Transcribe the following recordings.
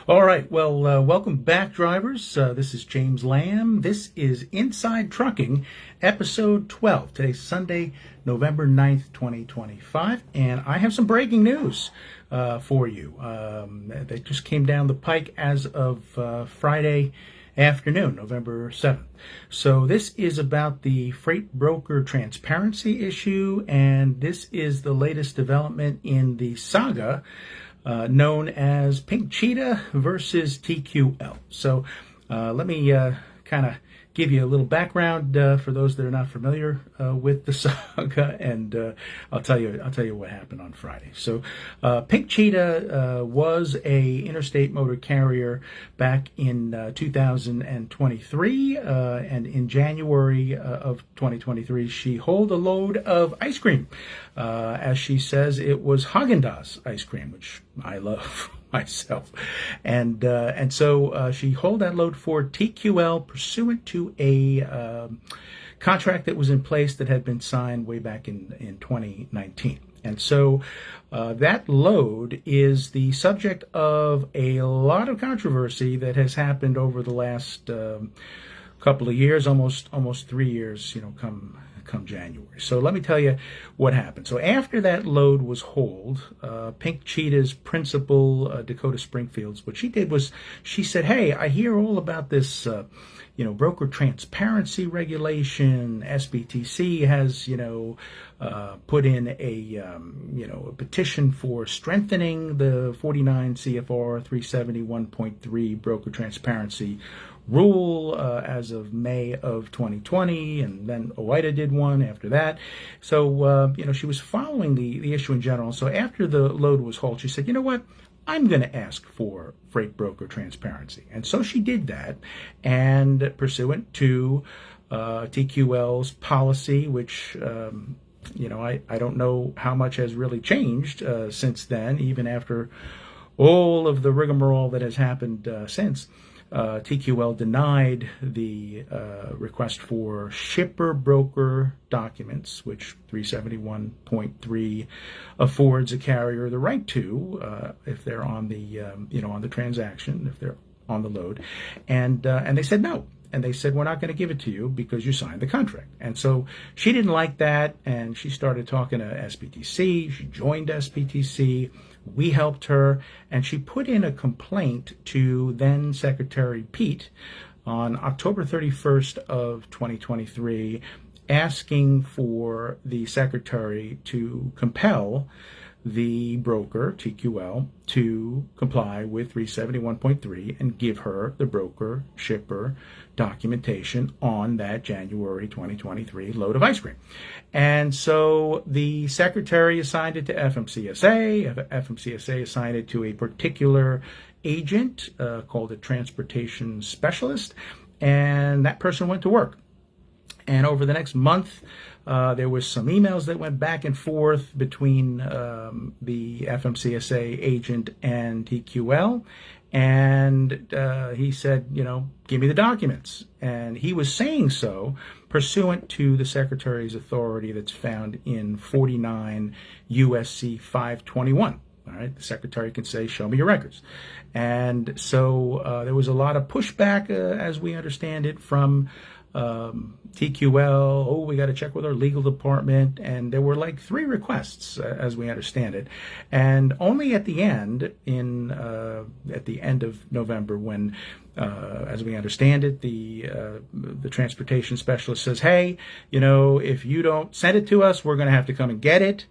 All right, well, welcome back, drivers. This is James Lamb. This is Inside Trucking, episode 12. Today's Sunday, November 9th, 2025, and I have some breaking news for you. That just came down the pike as of Friday afternoon, November 7th. So this is about the freight broker transparency issue, and this is the latest development in the saga known as Pink Cheetah versus TQL. So let me kind of give you a little background for those that are not familiar with the saga, and I'll tell you what happened on Friday. So Pink Cheetah was a interstate motor carrier back in 2023, and in January of 2023, she hauled a load of ice cream. As she says, it was Haagen-Dazs ice cream, which I love myself, and so she hauled that load for TQL pursuant to a contract that was in place that had been signed way back in 2019. And so that load is the subject of a lot of controversy that has happened over the last couple of years, almost 3 years, come January. So let me tell you what happened. So after that load was hauled, Pink Cheetah's principal, Dakota Springfields, what she did was she said, "Hey, I hear all about this, broker transparency regulation. SBTC has, put in a petition for strengthening the 49 CFR 371.3 broker transparency rule as of May of 2020, and then OIDA did one after that." So, she was following the issue in general. So after the load was hauled, she said, "You know what? I'm going to ask for freight broker transparency." And so she did that, and pursuant to TQL's policy, which I don't know how much has really changed since then, even after all of the rigmarole that has happened since. TQL denied the request for shipper broker documents, which 371.3 affords a carrier the right to if they're on the on the transaction, if they're on the load, and they said no. And they said, "We're not going to give it to you because you signed the contract." And so she didn't like that, and she started talking to SBTC. She joined SBTC. We helped her, and she put in a complaint to then Secretary Pete on October 31st of 2023, asking for the secretary to compel the broker, TQL, to comply with 371.3 and give her the broker shipper documentation on that January 2023 load of ice cream. And so the secretary assigned it to FMCSA. FMCSA assigned it to a particular agent called a transportation specialist, and that person went to work. And over the next month, there was some emails that went back and forth between the FMCSA agent and TQL. And he said, "Give me the documents." And he was saying so pursuant to the secretary's authority that's found in 49 USC 521. All right, the secretary can say, "Show me your records." And so there was a lot of pushback, as we understand it, from TQL. "Oh, we got to check with our legal department." And there were like 3 requests, as we understand it. And only at the end, at the end of November, when, as we understand it, the transportation specialist says, "Hey, if you don't send it to us, we're going to have to come and get it.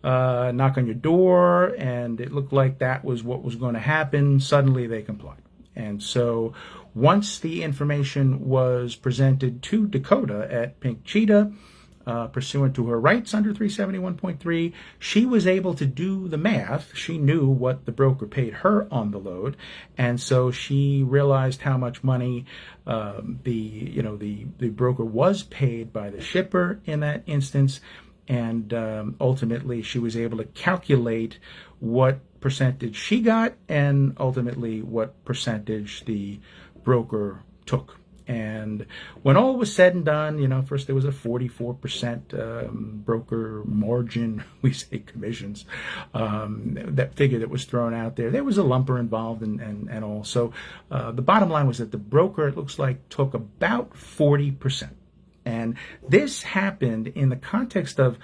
Knock on your door." And it looked like that was what was going to happen. Suddenly they complied. And so once the information was presented to Dakota at Pink Cheetah, pursuant to her rights under 371.3, she was able to do the math. She knew what the broker paid her on the load, and so she realized how much money the broker was paid by the shipper in that instance, and ultimately she was able to calculate what percentage she got and ultimately what percentage the broker took. And when all was said and done, first there was a 44% broker margin, we say commissions, that figure that was thrown out there. There was a lumper involved and all. So the bottom line was that the broker, it looks like, took about 40%. And this happened in the context of,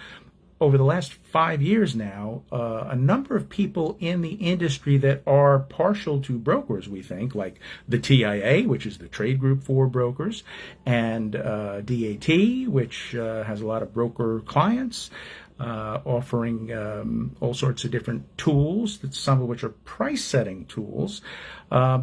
over the last 5 years now, a number of people in the industry that are partial to brokers, we think, like the TIA, which is the trade group for brokers, and DAT, which has a lot of broker clients, offering all sorts of different tools, some of which are price-setting tools.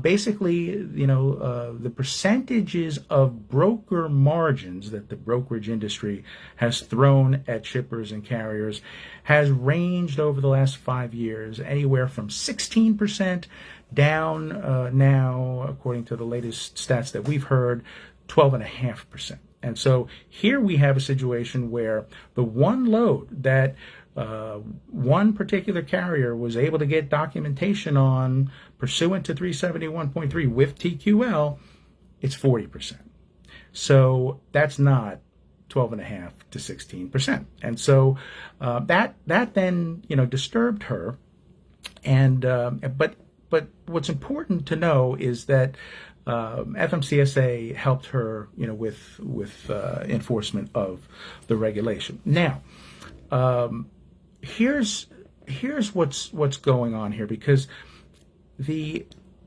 Basically, the percentages of broker margins that the brokerage industry has thrown at shippers and carriers has ranged over the last 5 years anywhere from 16% down now, according to the latest stats that we've heard, 12.5%. And so here we have a situation where the one load that one particular carrier was able to get documentation on pursuant to 371.3 with TQL, it's 40%. So that's not 12.5 to 16%. And so that then disturbed her. And but what's important to know is that FMCSA helped her, with enforcement of the regulation. Now, here's what's going on here, because the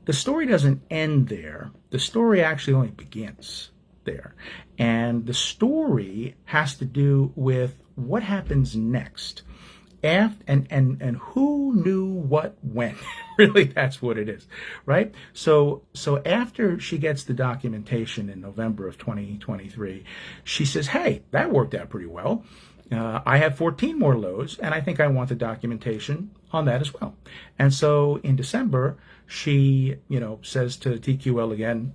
story doesn't end there. The story actually only begins there, and the story has to do with what happens next. And who knew what when. Really, that's what it is, right? So after she gets the documentation in November of 2023, she says, hey, that worked out pretty well. I have 14 more loads, and I think I want the documentation on that as well. And so in December, she, says to TQL again,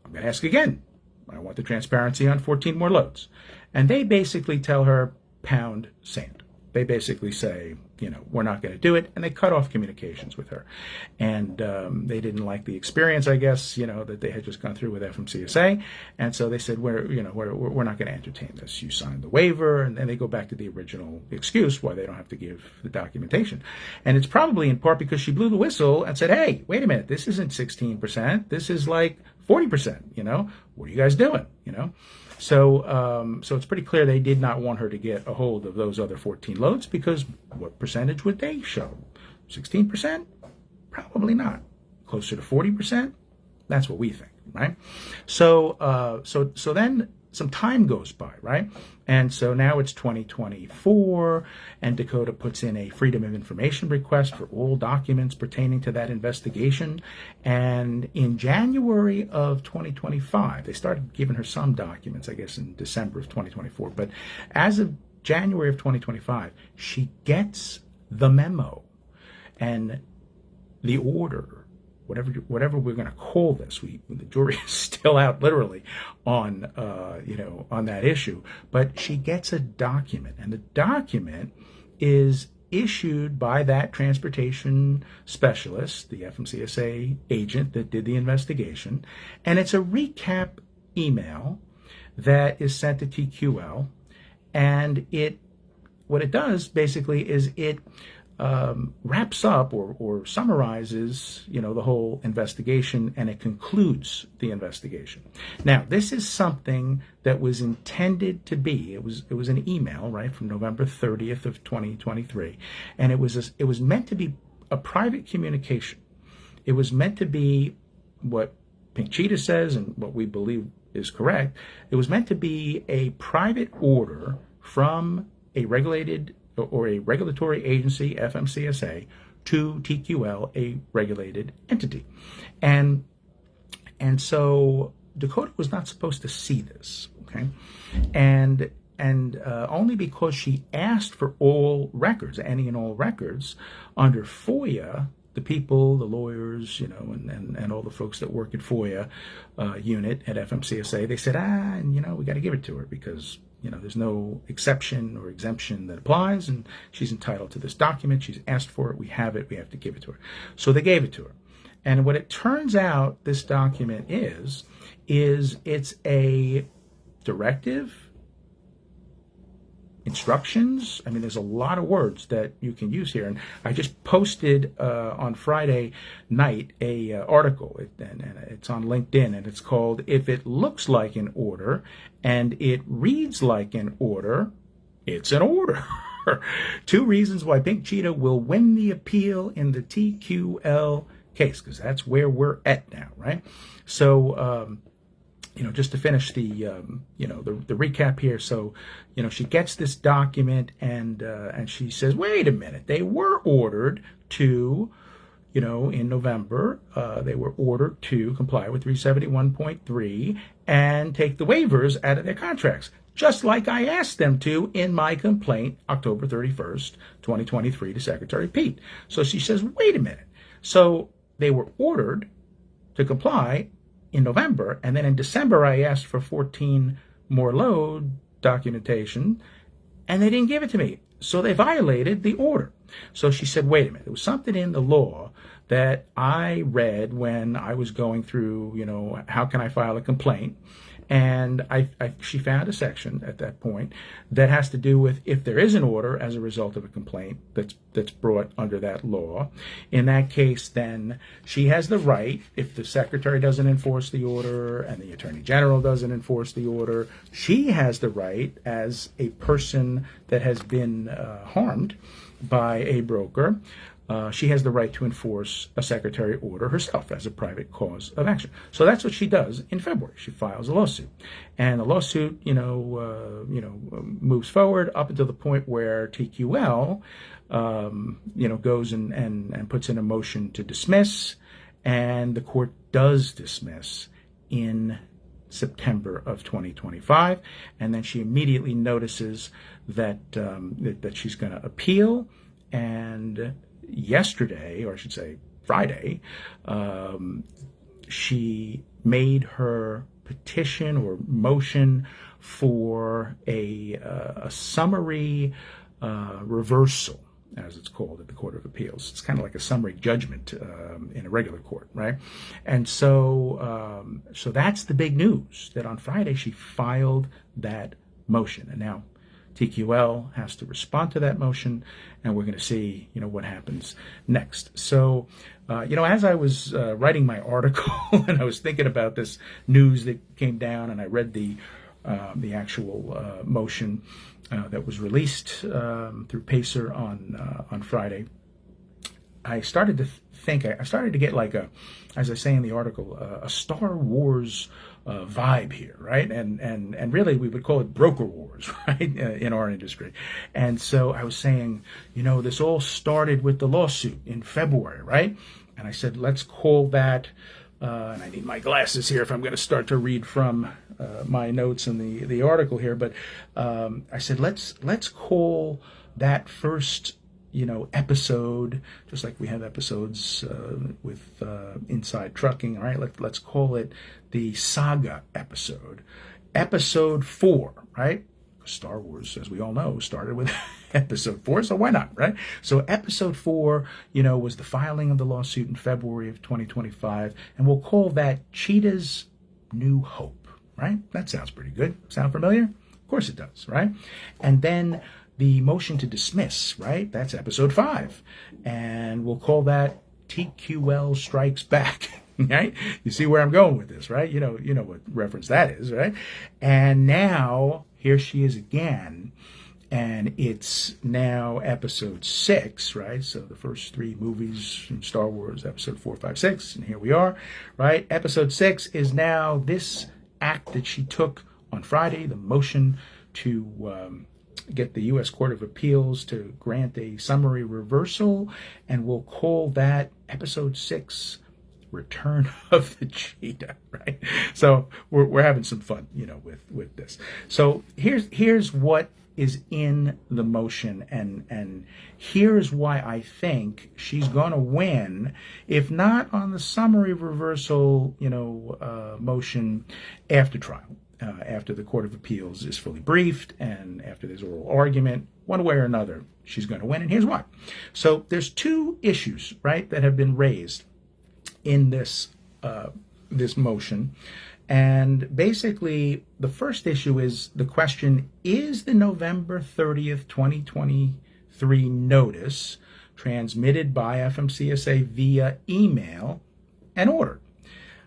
I'm going to ask again. I want the transparency on 14 more loads. And they basically tell her, pound sand. They basically say, we're not going to do it, and they cut off communications with her. And they didn't like the experience, I guess, that they had just gone through with FMCSA, and so they said, we're not going to entertain this. You signed the waiver, and then they go back to the original excuse why they don't have to give the documentation. And it's probably in part because she blew the whistle and said, hey, wait a minute, this isn't 16%, this is like 40%. What are you guys doing? So it's pretty clear they did not want her to get a hold of those other 14 loads, because what percentage would they show? 16%? Probably not. Closer to 40%? That's what we think, right? So then some time goes by, right? And so now it's 2024, and Dakota puts in a Freedom of Information request for all documents pertaining to that investigation. And in January of 2025, they started giving her some documents, I guess, in December of 2024. But as of January of 2025, she gets the memo and the order, whatever we're going to call this. The jury is still out, literally, on that issue. But she gets a document, and the document is issued by that transportation specialist, the FMCSA agent that did the investigation, and it's a recap email that is sent to TQL, and what it does basically is it wraps up or summarizes, the whole investigation, and it concludes the investigation. Now, this is something that was intended to be. It was an email, right, from November 30th of 2023, and it was meant to be a private communication. It was meant to be what Pink Cheetah says, and what we believe is correct. It was meant to be a private order from a regulated or a regulatory agency, FMCSA, to TQL, a regulated entity. And so Dakota was not supposed to see this, okay? And only because she asked for all records, any and all records, under FOIA, the people, the lawyers, and all the folks that work at FOIA unit at FMCSA, they said, we got to give it to her because there's no exception or exemption that applies, and she's entitled to this document. She's asked for it. We have it. We have to give it to her. So they gave it to her. And what it turns out this document is it's a directive, instructions. I mean, there's a lot of words that you can use here. And I just posted on Friday night a article, and it's on LinkedIn, and it's called "If It Looks Like an Order and It Reads Like an Order, It's an Order." 2 reasons why Pink Cheetah will win the appeal in the TQL case, because that's where we're at now, right? So, just to finish the recap here. So, she gets this document and she says, wait a minute, they were ordered to, in November, they were ordered to comply with 371.3 and take the waivers out of their contracts, just like I asked them to in my complaint, October 31st, 2023, to Secretary Pete. So she says, wait a minute. So they were ordered to comply in November, and then in December I asked for 14 more load documentation, and they didn't give it to me. So they violated the order. So she said, wait a minute, there was something in the law that I read when I was going through, how can I file a complaint? And she found a section at that point that has to do with if there is an order as a result of a complaint that's brought under that law. In that case, then she has the right, if the secretary doesn't enforce the order and the attorney general doesn't enforce the order, she has the right as a person that has been harmed by a broker. She has the right to enforce a secretary order herself as a private cause of action. So that's what she does in February. She files a lawsuit, and the lawsuit, moves forward up until the point where TQL, goes and puts in a motion to dismiss, and the court does dismiss in September of 2025, and then she immediately notices that she's going to appeal. And yesterday, or I should say Friday, she made her petition or motion for a summary reversal, as it's called at the Court of Appeals. It's kind of like a summary judgment in a regular court, right? And so that's the big news, that on Friday she filed that motion. And now TQL has to respond to that motion, and we're going to see, what happens next. So, as I was writing my article and I was thinking about this news that came down, and I read the actual motion that was released through Pacer on Friday, I started to think, I started to get like as I say in the article, a Star Wars vibe here, right? And really we would call it broker wars, right, in our industry. And so I was saying, this all started with the lawsuit in February, right? And I said, let's call that, and I need my glasses here if I'm going to start to read from my notes in the article here, but I said, let's call that first episode, just like we have episodes with Inside Trucking, all right? Let's call it the saga episode. Episode 4, right? Star Wars, as we all know, started with episode 4, so why not, right? So episode 4, was the filing of the lawsuit in February of 2025, and we'll call that Cheetah's New Hope, right? That sounds pretty good. Sound familiar? Of course it does, right? And then the motion to dismiss, right? That's episode 5. And we'll call that TQL Strikes Back, right? You see where I'm going with this, right? You know what reference that is, right? And now, here she is again. And it's now episode 6, right? So the first 3 movies from Star Wars, episode 4, 5, 6. And here we are, right? Episode 6 is now this act that she took on Friday, the motion to get the U.S. Court of Appeals to grant a summary reversal, and we'll call that episode 6, Return of the Cheetah, right? So we're having some fun, with this. So here's what is in the motion, and here's why I think she's going to win, if not on the summary reversal, motion after trial. After the Court of Appeals is fully briefed and after there's oral argument, one way or another, she's going to win. And here's why. So there's 2 issues, right, that have been raised in this this motion. And basically, the first issue is the question, is the November 30th, 2023 notice transmitted by FMCSA via email an order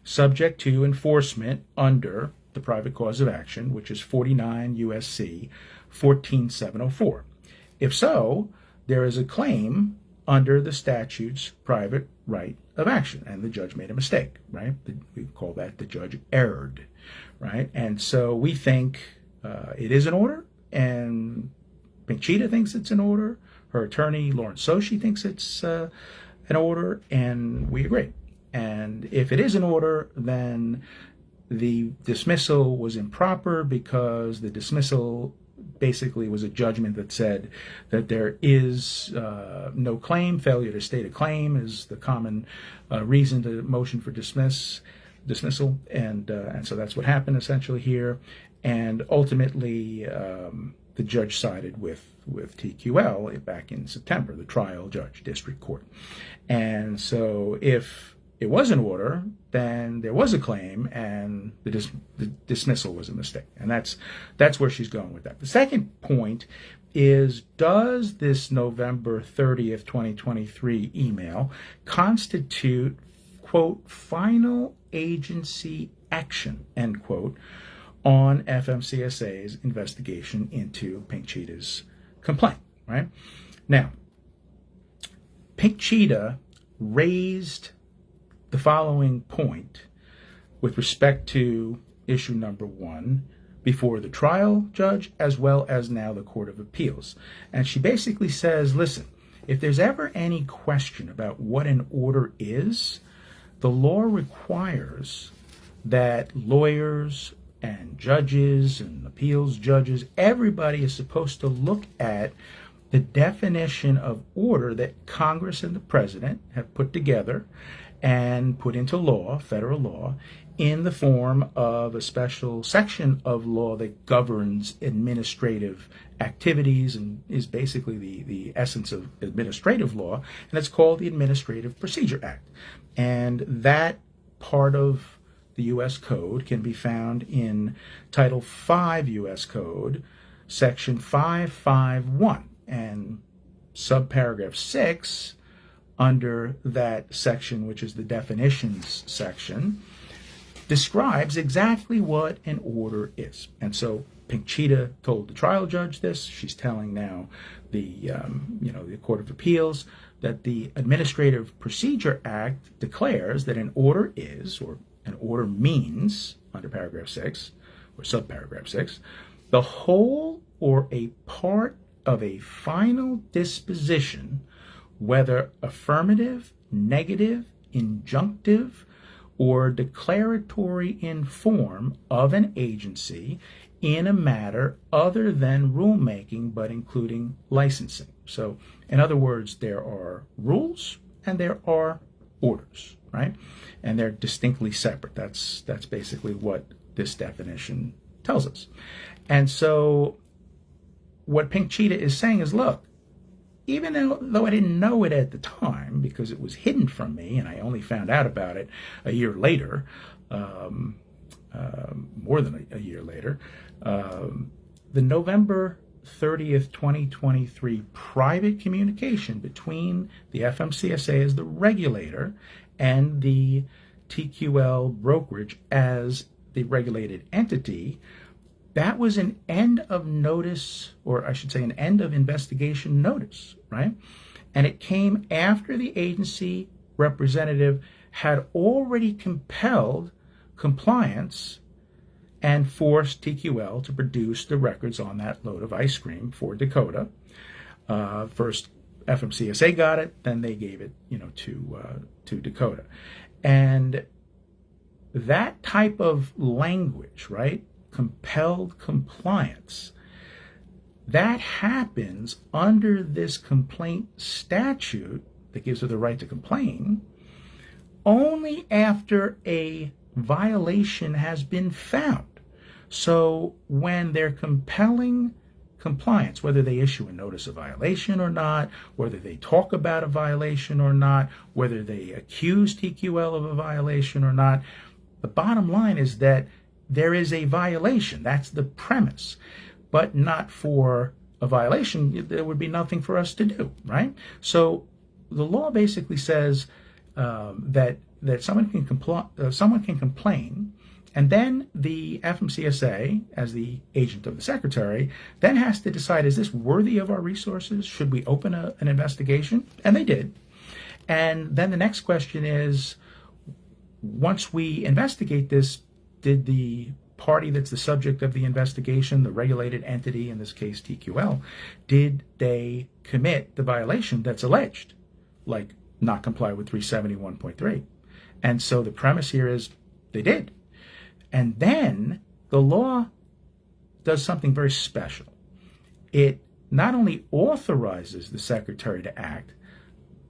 subject to enforcement under the private cause of action, which is 49 USC 14704? If so, there is a claim under the statute's private right of action, and the judge made a mistake, right? We call that the judge erred, right? And so we think it is an order, and Pink Cheetah thinks it's an order. Her attorney, Lauren Sochi, thinks it's an order, and we agree. And if it is an order, then the dismissal was improper because the dismissal basically was a judgment that said that there is no claim. Failure to state a claim is the common reason to motion for dismissal, and so that's what happened essentially here. And ultimately, the judge sided with TQL back in September, the trial judge, district court. And so if it was an order, then there was a claim, and the dismissal was a mistake. And that's where she's going with that. The second point is, does this November 30th, 2023 email constitute, quote, final agency action, end quote, on FMCSA's investigation into Pink Cheetah's complaint, right? Now, Pink Cheetah raised the following point with respect to issue number 1 before the trial judge as well as now the Court of Appeals. And she basically says, listen, if there's ever any question about what an order is, the law requires that lawyers and judges and appeals judges, everybody is supposed to look at the definition of order that Congress and the President have put together and put into law, federal law, in the form of a special section of law that governs administrative activities and is basically the essence of administrative law, and it's called the Administrative Procedure Act. And that part of the U.S. Code can be found in Title V U.S. Code, Section 551, and subparagraph 6 under that section, which is the definitions section, describes exactly what an order is. And so Pink Cheetah told the trial judge this. She's telling now the Court of Appeals that the Administrative Procedure Act declares that an order is, or an order means, under paragraph 6 or subparagraph 6, the whole or a part of a final disposition, whether affirmative, negative, injunctive, or declaratory in form of an agency in a matter other than rulemaking, but including licensing. So, in other words, there are rules and there are orders, right? And they're distinctly separate. That's basically what this definition tells us. And so what Pink Cheetah is saying is, look, even though I didn't know it at the time because it was hidden from me and I only found out about it a year later, more than a year later, the November 30th, 2023 private communication between the FMCSA as the regulator and the TQL brokerage as the regulated entity, that was an end of notice, or I should say an end of investigation notice, right? And it came after the agency representative had already compelled compliance and forced TQL to produce the records on that load of ice cream for Dakota. First FMCSA got it, then they gave it, to Dakota. And that type of language, right? Compelled compliance, that happens under this complaint statute that gives her the right to complain only after a violation has been found. So when they're compelling compliance, whether they issue a notice of violation or not, whether they talk about a violation or not, whether they accuse TQL of a violation or not. The bottom line is that there is a violation. That's the premise. But not for a violation, there would be nothing for us to do, right? So the law basically says that someone can complain, and then the FMCSA, as the agent of the secretary, then has to decide, is this worthy of our resources? Should we open an investigation? And they did. And then the next question is, once we investigate this, did the party that's the subject of the investigation, the regulated entity, in this case TQL, did they commit the violation that's alleged, like not comply with 371.3? And so the premise here is they did. And then the law does something very special. It not only authorizes the secretary to act,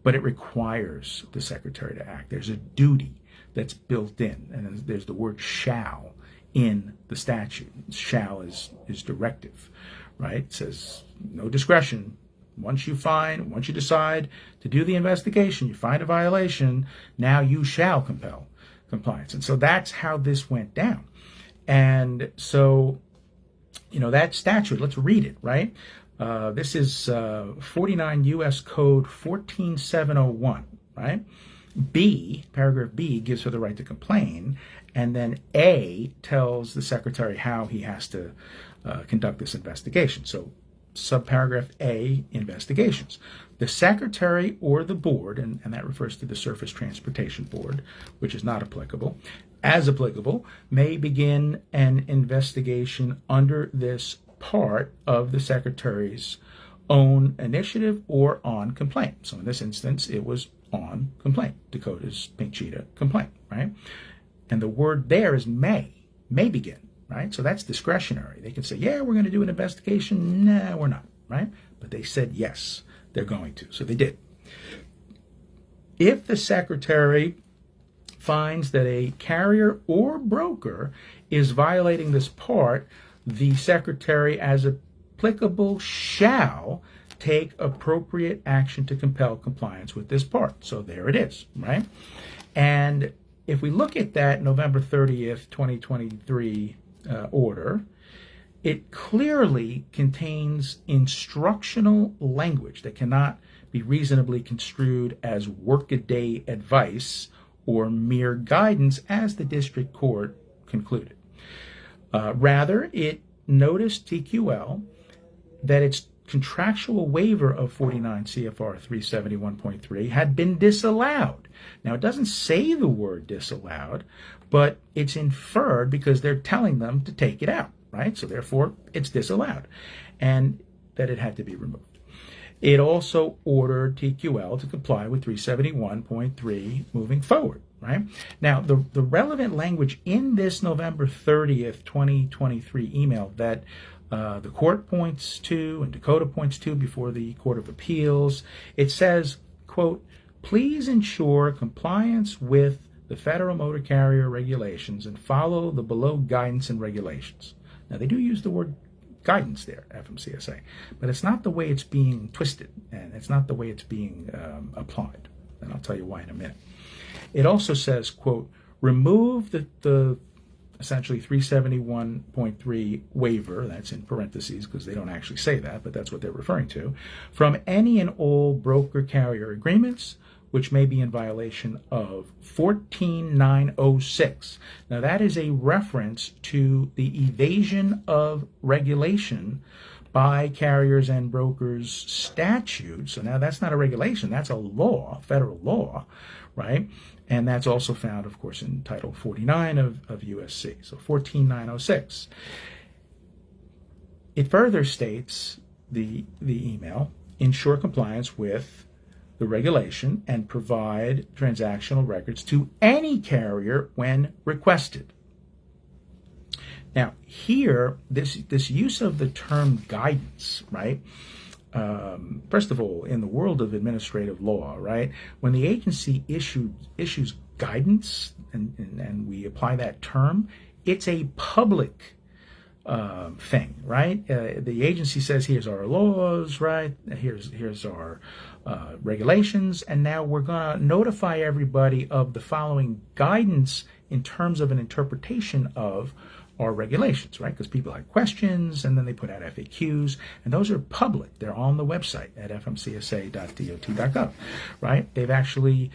but it requires the secretary to act. There's a duty that's built in, and there's the word shall in the statute. Shall is directive, right? It says no discretion. Once you decide to do the investigation, you find a violation, now you shall compel compliance. And so that's how this went down. And so, that statute, let's read it, right? This is 49 U.S. Code 14701, right? B, paragraph B, gives her the right to complain, and then A tells the secretary how he has to conduct this investigation. So subparagraph A, investigations. The secretary or the board, and that refers to the Surface Transportation Board, which is not applicable, as applicable, may begin an investigation under this part of the secretary's own initiative or on complaint. So in this instance, it was on complaint. Dakota's Pink Cheetah complaint, right? And the word there is may begin, right? So that's discretionary. They can say, yeah, we're going to do an investigation. Nah, we're not, right? But they said yes, they're going to. So they did. If the secretary finds that a carrier or broker is violating this part, the secretary, as applicable, shall take appropriate action to compel compliance with this part. So there it is, right? And if we look at that November 30th, 2023 order, it clearly contains instructional language that cannot be reasonably construed as workaday advice or mere guidance, as the district court concluded. Rather, it noticed TQL that its contractual waiver of 49 CFR 371.3 had been disallowed. Now, it doesn't say the word disallowed, but it's inferred because they're telling them to take it out, right? So therefore, it's disallowed, and that it had to be removed. It also ordered TQL to comply with 371.3 moving forward, right? Now, the relevant language in this November 30th, 2023 email that the court points to and Dakota points to before the Court of Appeals, it says, quote, please ensure compliance with the Federal Motor Carrier regulations and follow the below guidance and regulations. Now, they do use the word guidance there, FMCSA, but it's not the way it's being twisted, and it's not the way it's being applied. And I'll tell you why in a minute. It also says, quote, remove the essentially 371.3 waiver, that's in parentheses because they don't actually say that, but that's what they're referring to, from any and all broker-carrier agreements which may be in violation of 14906. Now, that is a reference to the evasion of regulation by carriers and brokers statute. So now that's not a regulation, that's a law, federal law, right? And that's also found, of course, in Title 49 of USC, so 14906. It further states, the email, ensure compliance with the regulation and provide transactional records to any carrier when requested. Now, here, this use of the term guidance, right? First of all, in the world of administrative law, right, when the agency issues guidance and we apply that term, it's a public thing, right? The agency says, here's our laws, right? Here's our regulations, and now we're going to notify everybody of the following guidance in terms of an interpretation of our regulations, right? Because people have questions, and then they put out FAQs, and those are public. They're on the website at fmcsa.dot.gov, right? They've actually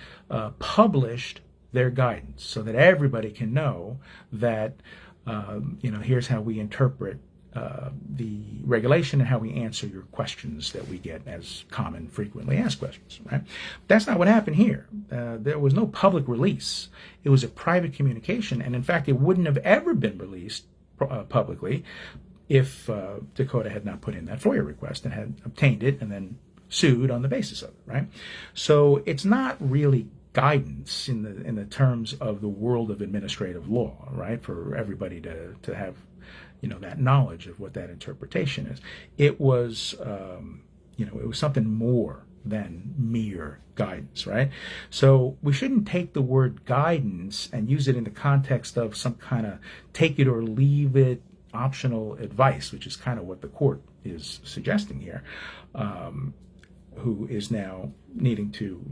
published their guidance so that everybody can know that here's how we interpret the regulation and how we answer your questions that we get as common, frequently asked questions, right? That's not what happened here. There was no public release. It was a private communication, and in fact, it wouldn't have ever been released publicly if Dakota had not put in that FOIA request and had obtained it and then sued on the basis of it, right? So it's not really guidance in the terms of the world of administrative law, right? For everybody to have, that knowledge of what that interpretation is. It was, it was something more than mere guidance, right? So we shouldn't take the word guidance and use it in the context of some kind of take it or leave it optional advice, which is kind of what the court is suggesting here, who is now needing to,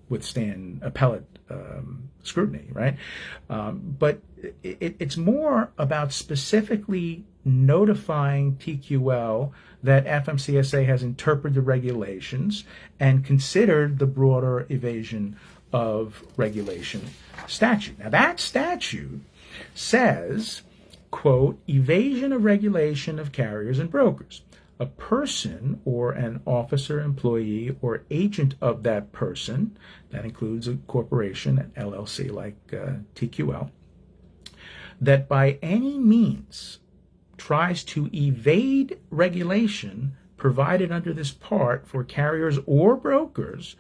withstand appellate scrutiny, right? But it's more about specifically notifying TQL that FMCSA has interpreted the regulations and considered the broader evasion of regulation statute. Now that statute says, quote, evasion of regulation of carriers and brokers. A person or an officer, employee, or agent of that person, that includes a corporation, an LLC like TQL, that by any means tries to evade regulation provided under this part for carriers or brokers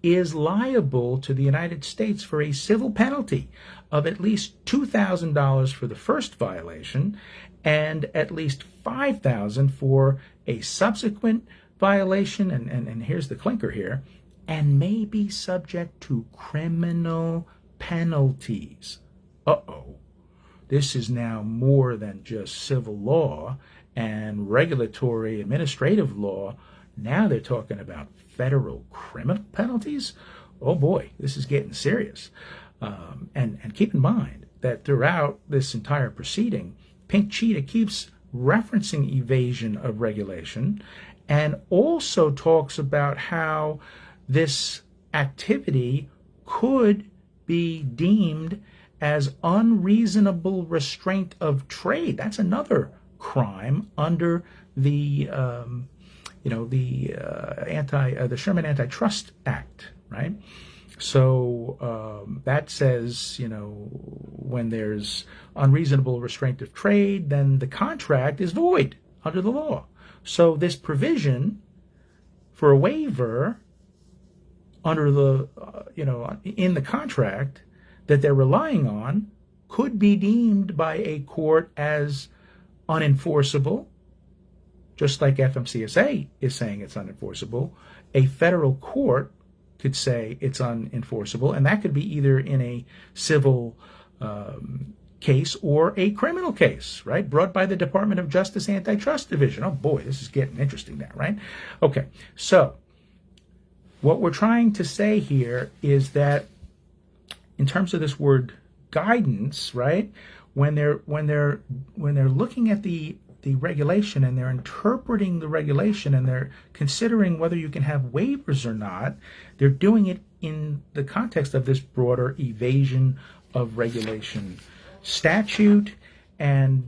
is liable to the United States for a civil penalty of at least $2,000 for the first violation and at least $5,000 for a subsequent violation, and here's the clinker here, and may be subject to criminal penalties. Uh-oh. This is now more than just civil law and regulatory administrative law. Now they're talking about federal criminal penalties. Oh boy, this is getting serious. And keep in mind that throughout this entire proceeding, Pink Cheetah keeps referencing evasion of regulation and also talks about how this activity could be deemed as unreasonable restraint of trade. That's another crime under the the Sherman Antitrust Act, right? So that says, when there's unreasonable restraint of trade, then the contract is void under the law. So this provision for a waiver under the, in the contract that they're relying on could be deemed by a court as unenforceable, just like FMCSA is saying it's unenforceable. A federal court could say it's unenforceable, and that could be either in a civil case or a criminal case, right? Brought by the Department of Justice Antitrust Division. Oh boy, this is getting interesting now, right? Okay, so what we're trying to say here is that in terms of this word guidance, right? When they're looking at the regulation and they're interpreting the regulation and they're considering whether you can have waivers or not, they're doing it in the context of this broader evasion of regulation statute. And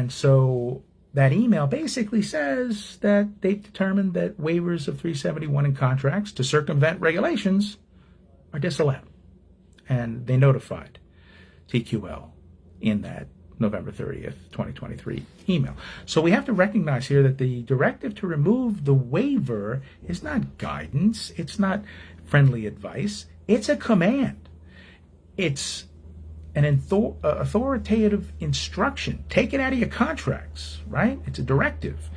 so that email basically says that they've determined that waivers of 371 in contracts to circumvent regulations are disallowed. And they notified TQL in that November 30th, 2023 email. So we have to recognize here that the directive to remove the waiver is not guidance. It's not friendly advice. It's a command. It's an authoritative instruction. Take it out of your contracts, right? It's a directive.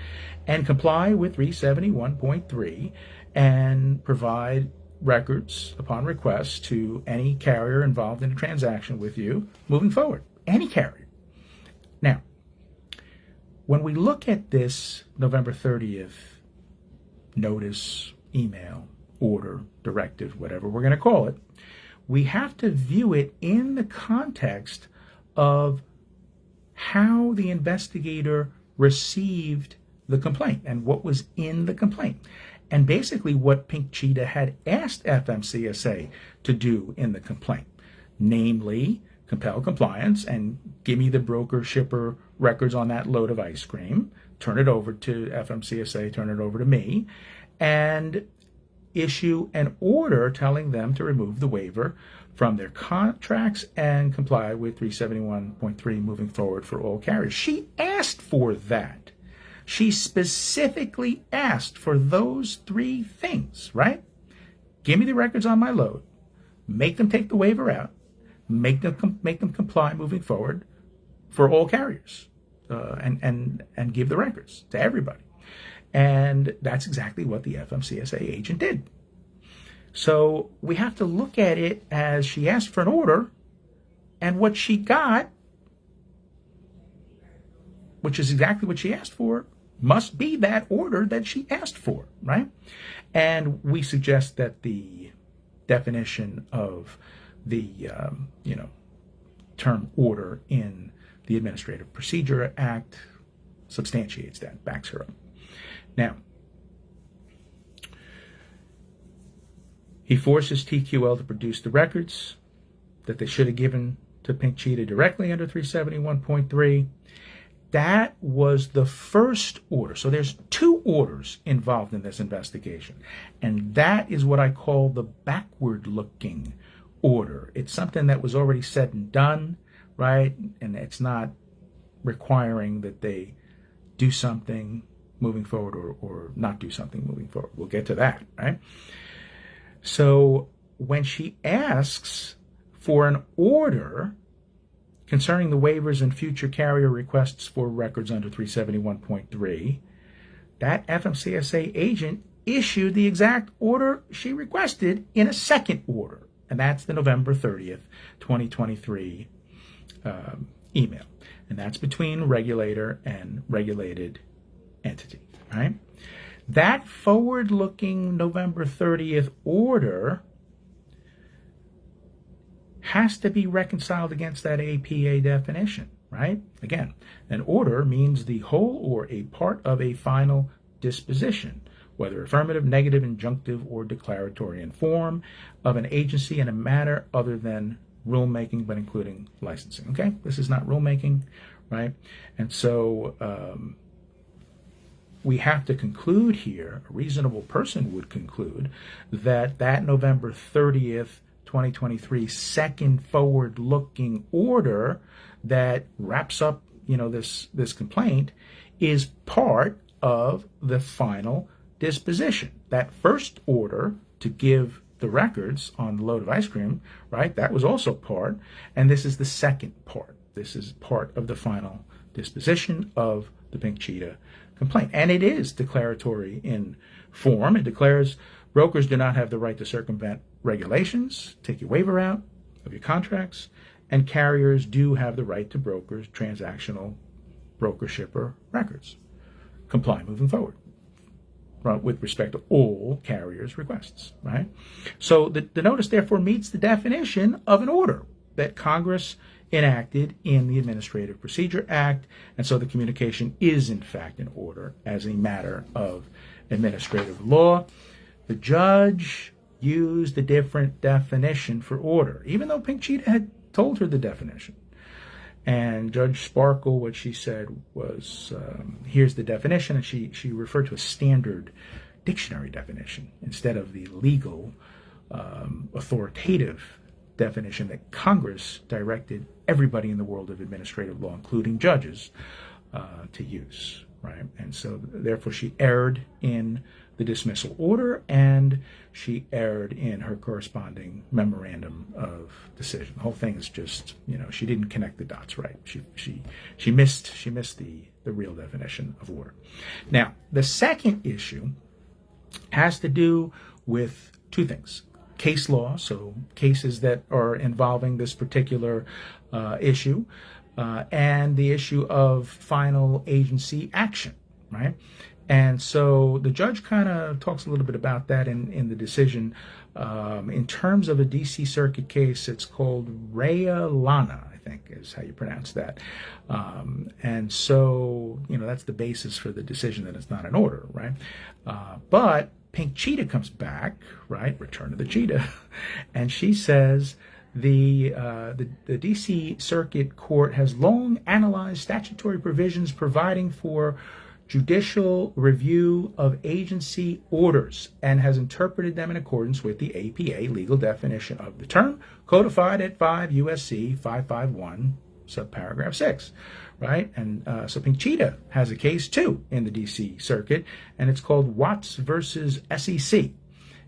And comply with 371.3 and provide records upon request to any carrier involved in a transaction with you moving forward. Any carrier. Now, when we look at this November 30th notice, email, order, directive, whatever we're going to call it, we have to view it in the context of how the investigator received the complaint and what was in the complaint. And basically what Pink Cheetah had asked FMCSA to do in the complaint, namely compel compliance and give me the broker shipper records on that load of ice cream, turn it over to FMCSA, turn it over to me, and issue an order telling them to remove the waiver from their contracts and comply with 371.3 moving forward for all carriers. She asked for that. She specifically asked for those three things, right? Give me the records on my load, make them take the waiver out, make them comply moving forward for all carriers, and give the records to everybody. And that's exactly what the FMCSA agent did. So we have to look at it as she asked for an order, and what she got, which is exactly what she asked for, must be that order that she asked for, right? And we suggest that the definition of the term order in the Administrative Procedure Act substantiates that, backs her up. Now, he forces TQL to produce the records that they should have given to Pink Cheetah directly under 371.3. That was the first order. So there's two orders involved in this investigation. And that is what I call the backward-looking order. It's something that was already said and done, right? And it's not requiring that they do something moving forward or not do something moving forward. We'll get to that, right? So when she asks for an order concerning the waivers and future carrier requests for records under 371.3, that FMCSA agent issued the exact order she requested in a second order. And that's the November 30th, 2023 email. And that's between regulator and regulated entity, right? That forward-looking November 30th order has to be reconciled against that APA definition, right? Again, an order means the whole or a part of a final disposition, whether affirmative, negative, injunctive, or declaratory in form of an agency in a matter other than rulemaking, but including licensing, okay? This is not rulemaking, right? And so we have to conclude here, a reasonable person would conclude, that that November 30th, 2023 second forward-looking order that wraps up, this complaint is part of the final disposition. That first order to give the records on the load of ice cream, right, that was also part, and this is the second part. This is part of the final disposition of the Pink Cheetah complaint. And it is declaratory in form. It declares brokers do not have the right to circumvent regulations, take your waiver out of your contracts, and carriers do have the right to brokers' transactional broker shipper records. Comply moving forward, right, with respect to all carriers' requests, right? So the notice therefore meets the definition of an order that Congress enacted in the Administrative Procedure Act, and so the communication is in fact an order as a matter of administrative law. The judge used a different definition for order, even though Pink Cheetah had told her the definition. And Judge Sparkle, what she said was, here's the definition, and she referred to a standard dictionary definition instead of the legal, authoritative definition that Congress directed everybody in the world of administrative law, including judges, to use, right? And so therefore she erred in the dismissal order, and she erred in her corresponding memorandum of decision. The whole thing is just, she didn't connect the dots right. She missed the real definition of order. Now, the second issue has to do with two things. Case law, so cases that are involving this particular issue, and the issue of final agency action, right? And so the judge kind of talks a little bit about that in the decision. In terms of a DC Circuit case, it's called Rhea Lana, I think is how you pronounce that. And so, that's the basis for the decision that it's not an order, right? But Pink Cheetah comes back, right? Return of the Cheetah. And she says the DC Circuit Court has long analyzed statutory provisions providing for judicial review of agency orders and has interpreted them in accordance with the APA legal definition of the term, codified at 5 U.S.C. 551, subparagraph 6, right? And so Pink Cheetah has a case, too, in the D.C. Circuit, and it's called Watts versus SEC.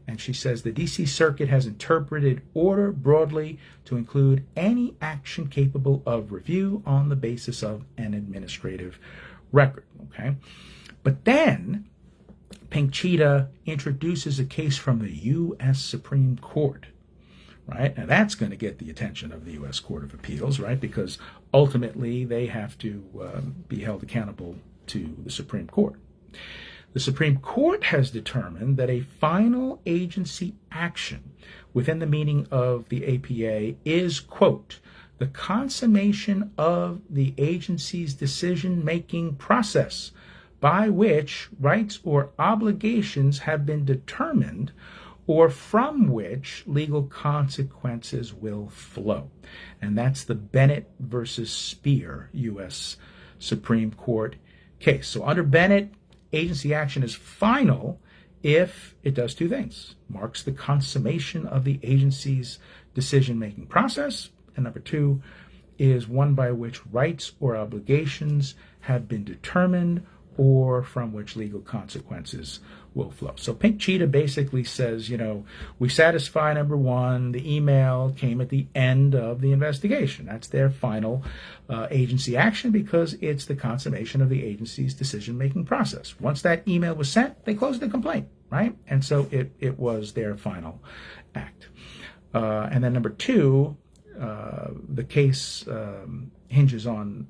And she says the D.C. Circuit has interpreted order broadly to include any action capable of review on the basis of an administrative record, okay? But then Pink Cheetah introduces a case from the U.S. Supreme Court, right? Now that's going to get the attention of the U.S. Court of Appeals, right? Because ultimately they have to be held accountable to the Supreme Court. The Supreme Court has determined that a final agency action within the meaning of the APA is, quote, the consummation of the agency's decision-making process by which rights or obligations have been determined or from which legal consequences will flow. And that's the Bennett versus Speer U.S. Supreme Court case. So under Bennett, agency action is final if it does two things: marks the consummation of the agency's decision-making process, and number two is one by which rights or obligations have been determined or from which legal consequences will flow. So Pink Cheetah basically says, we satisfy number one, the email came at the end of the investigation. That's their final agency action because it's the consummation of the agency's decision-making process. Once that email was sent, they closed the complaint, right? And so it was their final act. And then number two, the case hinges on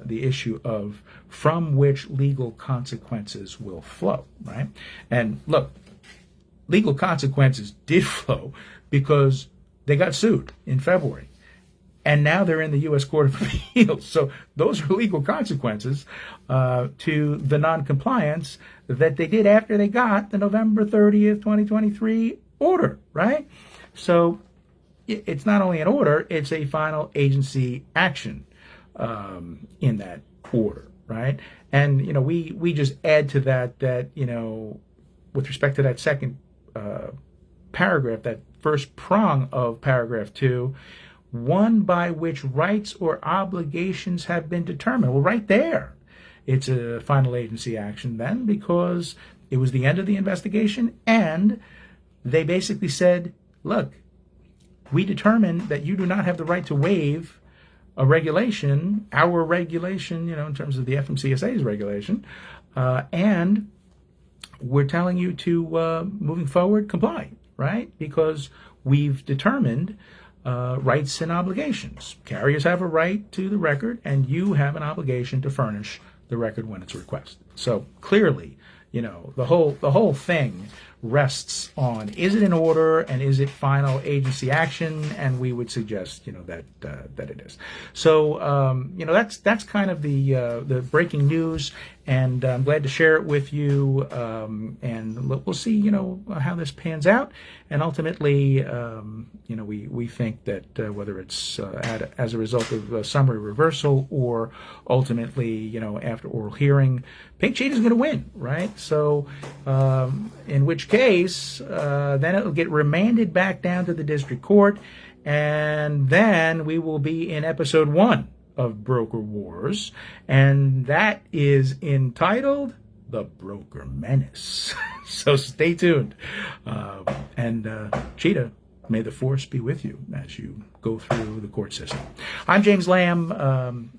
the issue of from which legal consequences will flow, right? And look, legal consequences did flow because they got sued in February. And now they're in the U.S. Court of Appeals. So those are legal consequences to the noncompliance that they did after they got the November 30th, 2023 order, right? So it's not only an order, it's a final agency action in that order, right? And, we just add to that, with respect to that second paragraph, that first prong of paragraph 2, one by which rights or obligations have been determined. Well, right there, it's a final agency action then because it was the end of the investigation and they basically said, look, we determined that you do not have the right to waive a regulation, our regulation, in terms of the FMCSA's regulation, and we're telling you to, moving forward, comply, right? Because we've determined rights and obligations. Carriers have a right to the record, and you have an obligation to furnish the record when it's requested. So clearly, the whole thing rests on, is it an order and is it final agency action? And we would suggest, that it is. So, that's kind of the breaking news, and I'm glad to share it with you. And we'll see, how this pans out. And ultimately, we think that whether it's as a result of a summary reversal or ultimately, after oral hearing, Pink Cheetah is going to win, right? So, in which case, then it'll get remanded back down to the district court, and then we will be in episode 1 of Broker Wars, and that is entitled The Broker Menace. So stay tuned. And Cheetah, may the force be with you as you go through the court system. I'm James Lamb,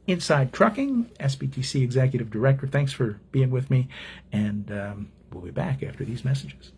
Inside Trucking, SBTC Executive Director. Thanks for being with me, and we'll be back after these messages.